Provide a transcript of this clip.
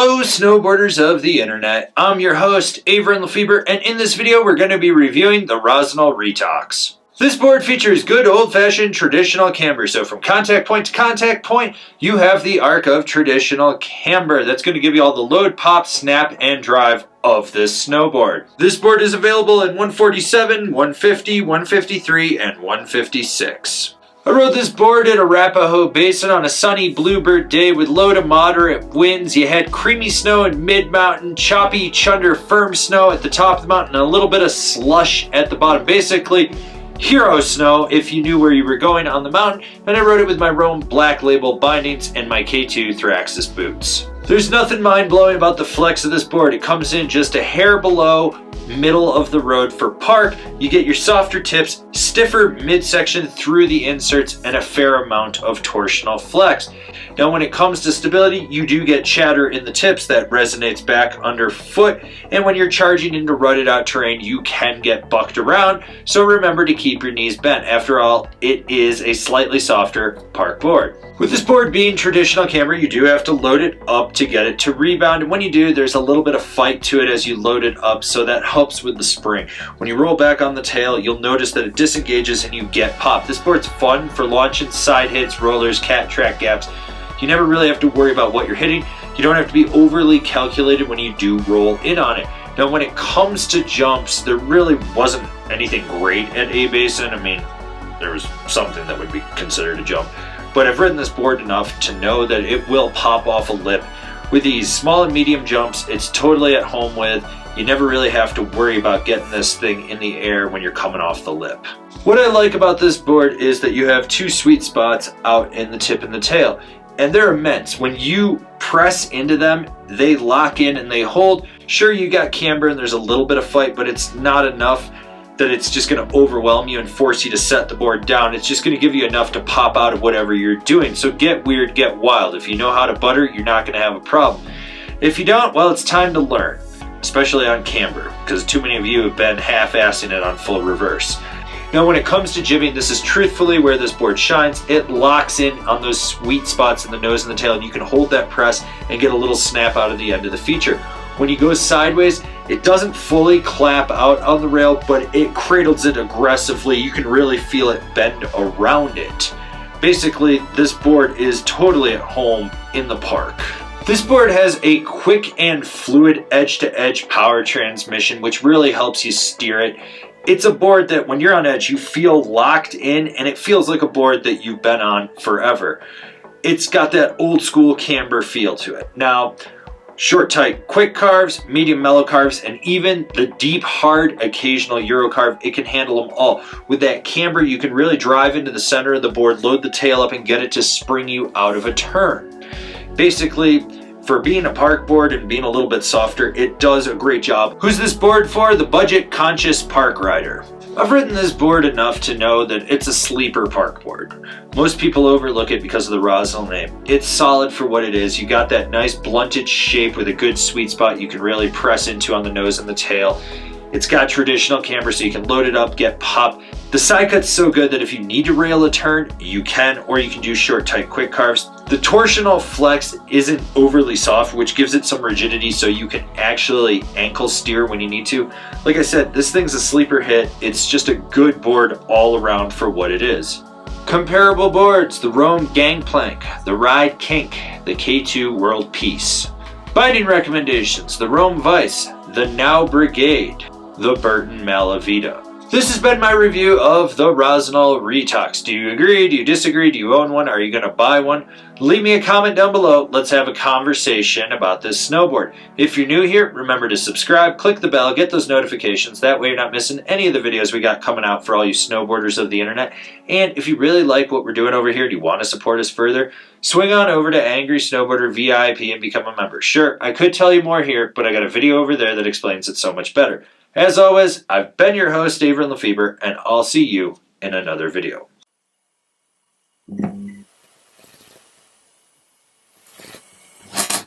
Hello snowboarders of the internet, I'm your host Avran LeFeber, and in this video we're going to be reviewing the Rossignol Retox. This board features good old-fashioned traditional camber, so from contact point to contact point you have the arc of traditional camber that's going to give you all the load, pop, snap, and drive of this snowboard. This board is available in 147, 150, 153, and 156. I rode this board at Arapahoe Basin on a sunny bluebird day with low to moderate winds. You had creamy snow in mid-mountain, choppy, chunder, firm snow at the top of the mountain, and a little bit of slush at the bottom. Basically, hero snow if you knew where you were going on the mountain, and I rode it with my Rome Black Label bindings and my K2 Thraxis boots. There's nothing mind-blowing about the flex of this board. It comes in just a hair below middle of the road for park. You get your softer tips, stiffer midsection through the inserts, and a fair amount of torsional flex. Now when it comes to stability, you do get chatter in the tips that resonates back underfoot, and when you're charging into rutted out terrain, you can get bucked around, so remember to keep your knees bent. After all, it is a slightly softer park board. With this board being traditional camber, you do have to load it up to get it to rebound, and when you do, there's a little bit of fight to it as you load it up, so that helps with the spring. When you roll back on the tail, you'll notice that it disengages and you get pop. This board's fun for launching side hits, rollers, cat track gaps. You never really have to worry about what you're hitting. You don't have to be overly calculated when you do roll in on it. Now when it comes to jumps, there really wasn't anything great at A-Basin. I mean, there was something that would be considered a jump. But I've ridden this board enough to know that it will pop off a lip. With these small and medium jumps, it's totally at home with. You never really have to worry about getting this thing in the air when you're coming off the lip. What I like about this board is that you have two sweet spots out in the tip and the tail. And they're immense. When you press into them, they lock in and they hold. Sure, you got camber and there's a little bit of fight, but it's not enough that it's just going to overwhelm you and force you to set the board down. It's just going to give you enough to pop out of whatever you're doing. So get weird, get wild. If you know how to butter, you're not going to have a problem. If you don't, well, it's time to learn, especially on camber, because too many of you have been half-assing it on full reverse. Now when it comes to jibbing, this is truthfully where this board shines. It locks in on those sweet spots in the nose and the tail, and you can hold that press and get a little snap out of the end of the feature. When you go sideways, it doesn't fully clap out on the rail, but it cradles it aggressively. You can really feel it bend around it. Basically, this board is totally at home in the park. This board has a quick and fluid edge-to-edge power transmission, which really helps you steer it. It's a board that when you're on edge, you feel locked in, and it feels like a board that you've been on forever. It's got that old school camber feel to it. Now, short, tight, quick carves, medium, mellow carves, and even the deep, hard, occasional Euro carve, it can handle them all. With that camber, you can really drive into the center of the board, load the tail up, and get it to spring you out of a turn. Basically, for being a park board and being a little bit softer, it does a great job. Who's this board for? The budget-conscious park rider. I've ridden this board enough to know that it's a sleeper park board. Most people overlook it because of the Rossignol name. It's solid for what it is. You got that nice blunted shape with a good sweet spot you can really press into on the nose and the tail. It's got traditional camber, so you can load it up, get pop. The side cut's so good that if you need to rail a turn, you can, or you can do short, tight, quick carves. The torsional flex isn't overly soft, which gives it some rigidity so you can actually ankle steer when you need to. Like I said, this thing's a sleeper hit. It's just a good board all around for what it is. Comparable boards: the Rome Gangplank, the Ride Kink, the K2 World Peace. Binding recommendations: the Rome Vice, the Now Brigade, the Burton Malavita. This has been my review of the Rossignol Retox. Do you agree? Do you disagree? Do you own one? Are you going to buy one? Leave me a comment down below. Let's have a conversation about this snowboard. If you're new here, remember to subscribe, click the bell, get those notifications. That way you're not missing any of the videos we got coming out for all you snowboarders of the internet. And if you really like what we're doing over here, do you want to support us further? Swing on over to Angry Snowboarder VIP and become a member. Sure, I could tell you more here, but I got a video over there that explains it so much better. As always, I've been your host, Avran LeFeber, and I'll see you in another video.